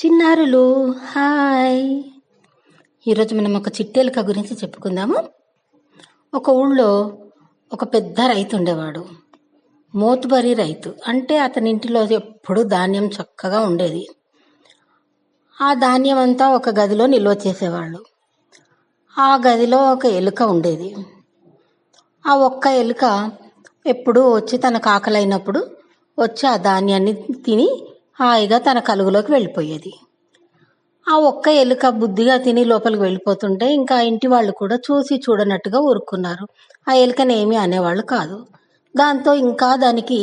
చిన్నారులు హాయ్. ఈరోజు మనం ఒక చిట్టెలుక గురించి చెప్పుకుందాము. ఒక ఊళ్ళో ఒక పెద్ద రైతు ఉండేవాడు. మోతుబరి రైతు అంటే అతని ఇంటిలో ఎప్పుడు ధాన్యం చక్కగా ఉండేది. ఆ ధాన్యం అంతా ఒక గదిలో నిల్వ చేసేవాళ్ళు. ఆ గదిలో ఒక ఎలుక ఉండేది. ఆ ఒక్క ఎలుక ఎప్పుడూ వచ్చి తనకు ఆకలైనప్పుడు వచ్చి ఆ ధాన్యాన్ని తిని హాయిగా తన కలుగులోకి వెళ్ళిపోయేది. ఆ ఒక్క ఎలుక బుద్ధిగా తిని లోపలికి వెళ్ళిపోతుంటే ఇంకా ఇంటి వాళ్ళు కూడా చూసి చూడనట్టుగా ఊరుకున్నారు. ఆ ఎలుకని ఏమీ అనేవాళ్ళు కాదు. దాంతో ఇంకా దానికి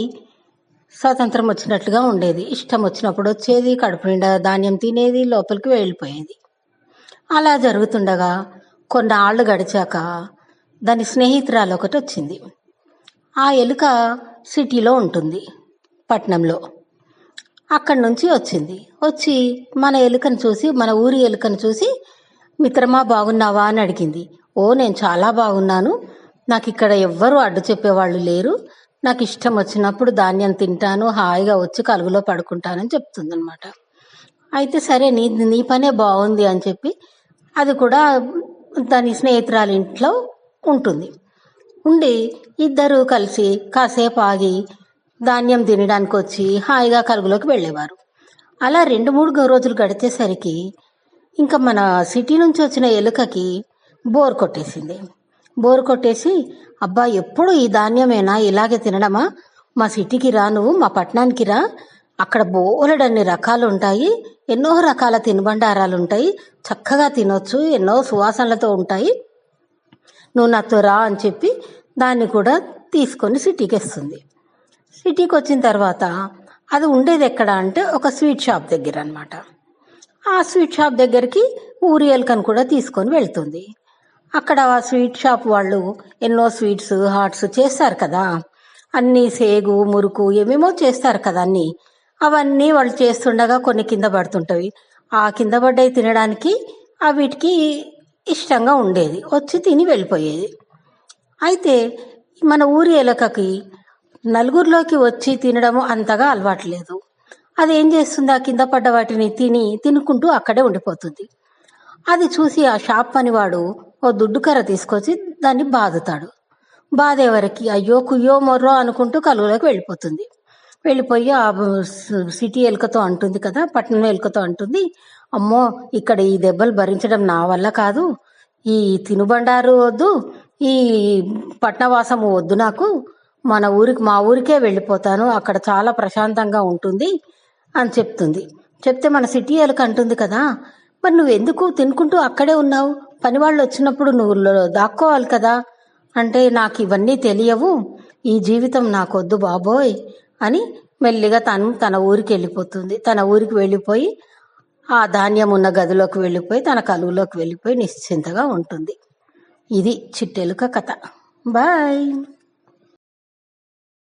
స్వాతంత్రం వచ్చినట్లుగా ఉండేది. ఇష్టం వచ్చినప్పుడు వచ్చేది, కడుపు నిండా ధాన్యం తినేది, లోపలికి వెళ్ళిపోయేది. అలా జరుగుతుండగా కొన్నాళ్ళు గడిచాక దాని స్నేహితురాలు ఒకటి వచ్చింది. ఆ ఎలుక సిటీలో ఉంటుంది, పట్నంలో. అక్కడి నుంచి వచ్చి మన ఎలుకను చూసి, మన ఊరి ఎలుకను చూసి, మిత్రమా బాగున్నావా అని అడిగింది. ఓ, నేను చాలా బాగున్నాను, నాకు ఇక్కడ ఎవ్వరూ అడ్డు చెప్పేవాళ్ళు లేరు, నాకు ఇష్టం వచ్చినప్పుడు ధాన్యం తింటాను, హాయిగా వచ్చి కలుగులో పడుకుంటానని చెప్తుందనమాట. అయితే సరే, నీ పనే బాగుంది అని చెప్పి అది కూడా దాని స్నేహితురాలి ఇంట్లో ఉంటుంది. ఉండి ఇద్దరు కలిసి కాసేపు ఆగి ధాన్యం తినడానికి వచ్చి హాయిగా కలుగులోకి వెళ్ళేవారు. అలా 2-3 రోజులు గడిచేసరికి ఇంకా మన సిటీ నుంచి వచ్చిన ఎలుకకి బోర్ కొట్టేసి అబ్బా, ఎప్పుడు ఈ ధాన్యమేనా, ఇలాగే తినడమా, మా సిటీకి రా, నువ్వు మా పట్టణానికి రా, అక్కడ బోలెడన్ని రకాలు ఉంటాయి, ఎన్నో రకాల తినుబండారాలు ఉంటాయి, చక్కగా తినొచ్చు, ఎన్నో సువాసనలతో ఉంటాయి, నువ్వు నాతో రా అని చెప్పి దాన్ని కూడా తీసుకొని సిటీకి వస్తుంది. సిటీకి వచ్చిన తర్వాత అది ఉండేది ఎక్కడ అంటే ఒక స్వీట్ షాప్ దగ్గర అనమాట. ఆ స్వీట్ షాప్ దగ్గరికి ఊరి ఎలుకను కూడా తీసుకొని వెళ్తుంది. అక్కడ ఆ స్వీట్ షాప్ వాళ్ళు ఎన్నో స్వీట్స్, హాట్స్ చేస్తారు కదా, అన్నీ సేగు, మురుకు ఏమేమో చేస్తారు కదా అన్నీ. అవన్నీ వాళ్ళు చేస్తుండగా కొన్ని కింద పడుతుంటవి. ఆ కింద పడ్డవి తినడానికి వీటికి ఇష్టంగా ఉండేది, వచ్చి తిని వెళ్ళిపోయేది. అయితే మన ఊరి ఎలుకకి నలుగురిలోకి వచ్చి తినడము అంతగా అలవాట్లేదు. అది ఏం చేస్తుంది, ఆ కింద పడ్డ వాటిని తినుకుంటూ అక్కడే ఉండిపోతుంది. అది చూసి ఆ షాప్ పనివాడు ఓ దుడ్డు కర్ర తీసుకొచ్చి దాన్ని బాదుతాడు. బాదేవరికి అయ్యో కుయ్యో మొర్రో అనుకుంటూ కలుగులోకి వెళ్ళిపోయి ఆ సిటీ ఎలుకతో అంటుంది కదా, పట్టణం ఎలుకతో అంటుంది, అమ్మో, ఇక్కడ ఈ దెబ్బలు భరించడం నా వల్ల కాదు, ఈ తినుబండారు వద్దు, ఈ పట్నవాసము వద్దు, నాకు మా ఊరికే వెళ్ళిపోతాను, అక్కడ చాలా ప్రశాంతంగా ఉంటుంది అని చెప్తే మన సిటీ ఎలుక అంటుంది కదా, మరి నువ్వు ఎందుకు తినుకుంటూ అక్కడే ఉన్నావు, పనివాళ్ళు వచ్చినప్పుడు నువ్వు దాక్కోవాలి కదా అంటే, నాకు ఇవన్నీ తెలియవు, ఈ జీవితం నాకొద్దు బాబోయ్ అని మెల్లిగా తన ఊరికి వెళ్ళిపోతుంది. తన ఊరికి వెళ్ళిపోయి ఆ ధాన్యం ఉన్న గదిలోకి వెళ్ళిపోయి తన కలుగులోకి వెళ్ళిపోయి నిశ్చింతగా ఉంటుంది. ఇది చిట్టెలుక కథ. బాయ్.